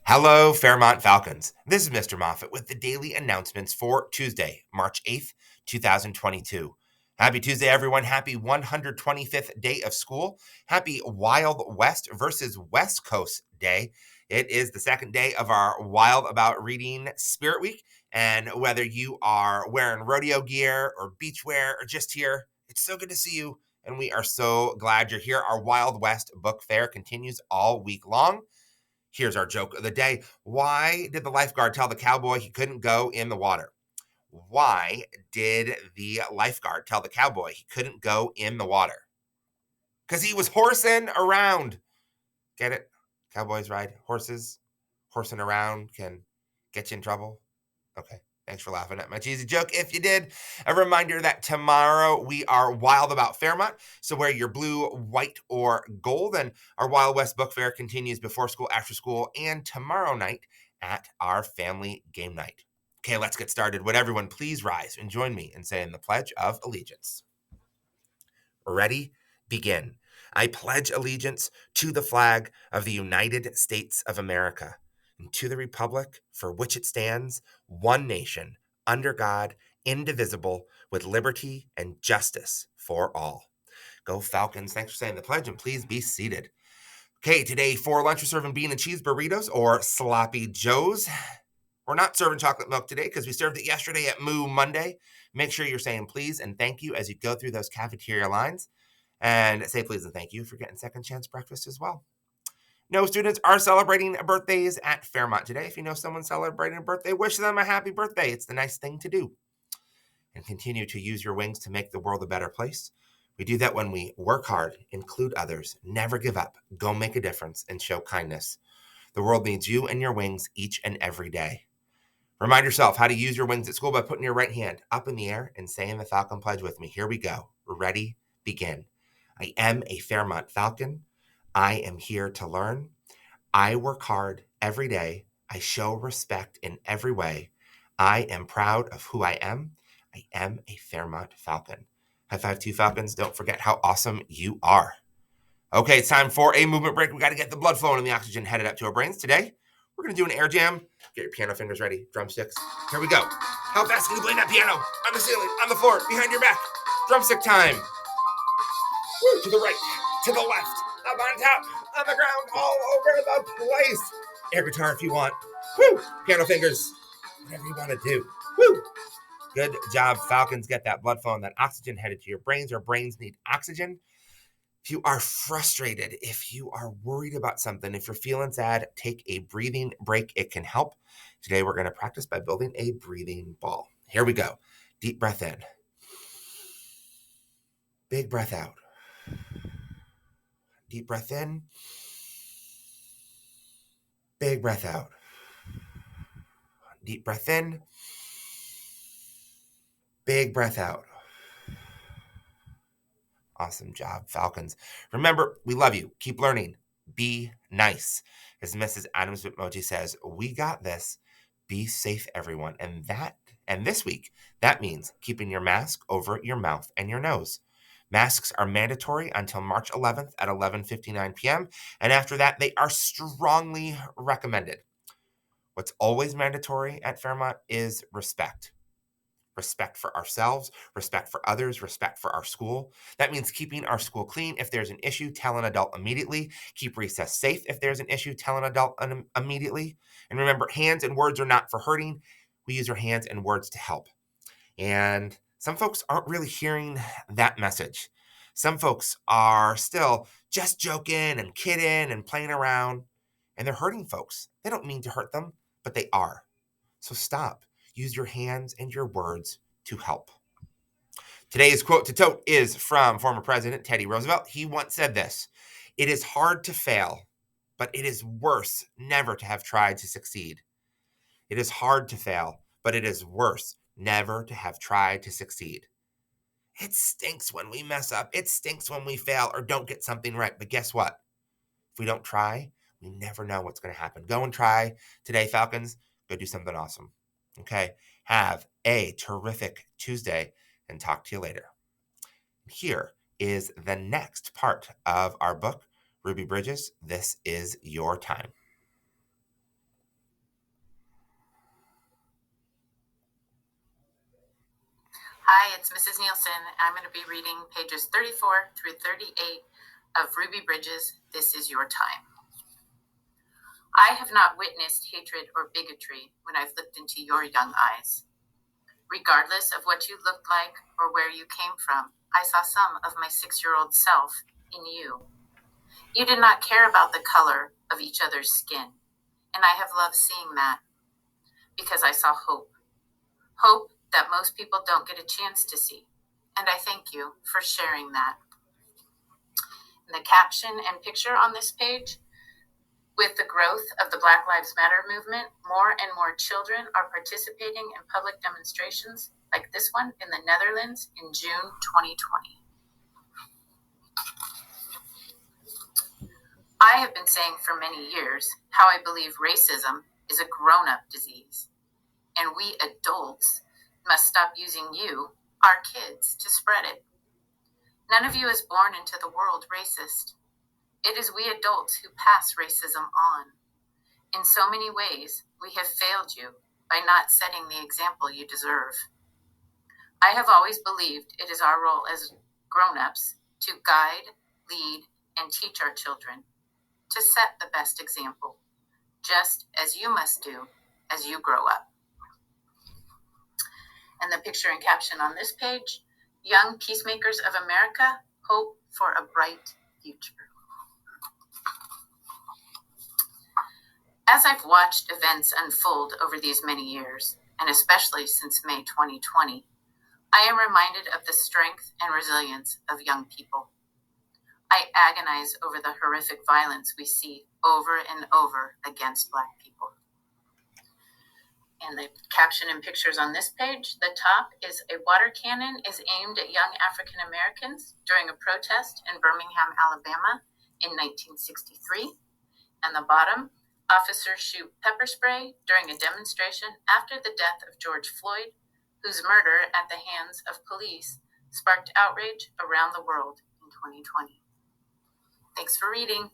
Hello, Fairmont Falcons. This is Mr. Moffat with the daily announcements for Tuesday, March 8th, 2022. Happy Tuesday, everyone. Happy 125th day of school. Happy Wild West versus West Coast Day. It is the second day of our Wild About Reading Spirit Week. And whether you are wearing rodeo gear or beach wear or just here, it's so good to see you. And we are so glad you're here. Our Wild West Book Fair continues all week long. Here's our joke of the day. Why did the lifeguard tell the cowboy he couldn't go in the water? Why did the lifeguard tell the cowboy he couldn't go in the water? Because he was horsing around. Get it? Cowboys ride horses. Horsing around can get you in trouble. Okay. Thanks for laughing at my cheesy joke. If you did, a reminder that tomorrow we are wild about Fairmont. So wear your blue, white, or gold. And our Wild West Book Fair continues before school, after school, and tomorrow night at our family game night. Okay, let's get started. Would everyone please rise and join me in saying the Pledge of Allegiance? Ready? Begin. I pledge allegiance to the flag of the United States of America and to the republic for which it stands, one nation, under God, indivisible, with liberty and justice for all. Go Falcons. Thanks for saying the pledge, and please be seated. Okay, today for lunch we're serving bean and cheese burritos or sloppy joes. We're not serving chocolate milk today because we served it yesterday at Moo Monday. Make sure you're saying please and thank you as you go through those cafeteria lines. And say please and thank you for getting second chance breakfast as well. No students are celebrating birthdays at Fairmont today. If you know someone celebrating a birthday, wish them a happy birthday. It's the nice thing to do. And continue to use your wings to make the world a better place. We do that when we work hard, include others, never give up, go make a difference, and show kindness. The world needs you and your wings each and every day. Remind yourself how to use your wings at school by putting your right hand up in the air and saying the Falcon Pledge with me. Here we go. Ready? Begin. I am a Fairmont Falcon. I am here to learn. I work hard every day. I show respect in every way. I am proud of who I am. I am a Fairmont Falcon. High five to you, Falcons. Don't forget how awesome you are. Okay, it's time for a movement break. We got to get the blood flowing and the oxygen headed up to our brains. Today, we're going to do an air jam. Get your piano fingers ready. Drumsticks. Here we go. How fast can you play that piano? On the ceiling, on the floor, behind your back. Drumstick time. Woo, to the right, to the left, up on top, on the ground, all over the place. Air guitar if you want. Woo! Piano fingers. Whatever you want to do. Woo! Good job, Falcons. Get that blood flow and that oxygen headed to your brains. Your brains need oxygen. If you are frustrated, if you are worried about something, if you're feeling sad, take a breathing break. It can help. Today, we're going to practice by building a breathing ball. Here we go. Deep breath in. Big breath out. Deep breath in. Big breath out. Deep breath in. Big breath out. Awesome job, Falcons. Remember, we love you. Keep learning. Be nice. As Mrs. Adams Bitmoji says, we got this. Be safe, everyone. And this week, that means keeping your mask over your mouth and your nose. Masks are mandatory until March 11th at 11:59 p.m. And after that, they are strongly recommended. What's always mandatory at Fairmont is respect. Respect for ourselves, respect for others, respect for our school. That means keeping our school clean. If there's an issue, tell an adult immediately. Keep recess safe. If there's an issue, tell an adult immediately. And remember, hands and words are not for hurting. We use our hands and words to help. And some folks aren't really hearing that message. Some folks are still just joking and kidding and playing around, and they're hurting folks. They don't mean to hurt them, but they are. So stop. Use your hands and your words to help. Today's quote to tote is from former President Teddy Roosevelt. He once said this: "It is hard to fail, but it is worse never to have tried to succeed." It is hard to fail, but it is worse never to have tried to succeed. It stinks when we mess up. It stinks when we fail or don't get something right. But guess what? If we don't try, we never know what's going to happen. Go and try today, Falcons. Go do something awesome. Okay? Have a terrific Tuesday and talk to you later. Here is the next part of our book, Ruby Bridges. This is your time. Hi, it's Mrs. Nielsen. I'm going to be reading pages 34 through 38 of Ruby Bridges' This Is Your Time. I have not witnessed hatred or bigotry when I've looked into your young eyes. Regardless of what you looked like or where you came from, I saw some of my 6-year-old self in you. You did not care about the color of each other's skin, and I have loved seeing that because I saw hope. Hope that most people don't get a chance to see. And I thank you for sharing that. And the caption and picture on this page: with the growth of the Black Lives Matter movement, more and more children are participating in public demonstrations like this one in the Netherlands in June 2020. I have been saying for many years how I believe racism is a grown-up disease, and we adults must stop using you, our kids, to spread it. None of you is born into the world racist. It is we adults who pass racism on. In so many ways, we have failed you by not setting the example you deserve. I have always believed it is our role as grown-ups to guide, lead, and teach our children, to set the best example, just as you must do as you grow up. And the picture and caption on this page: Young Peacemakers of America, hope for a bright future. As I've watched events unfold over these many years, and especially since May 2020, I am reminded of the strength and resilience of young people. I agonize over the horrific violence we see over and over against Black people. And the caption and pictures on this page: the top is a water cannon is aimed at young African Americans during a protest in Birmingham, Alabama in 1963. And the bottom: officers shoot pepper spray during a demonstration after the death of George Floyd, whose murder at the hands of police sparked outrage around the world in 2020. Thanks for reading.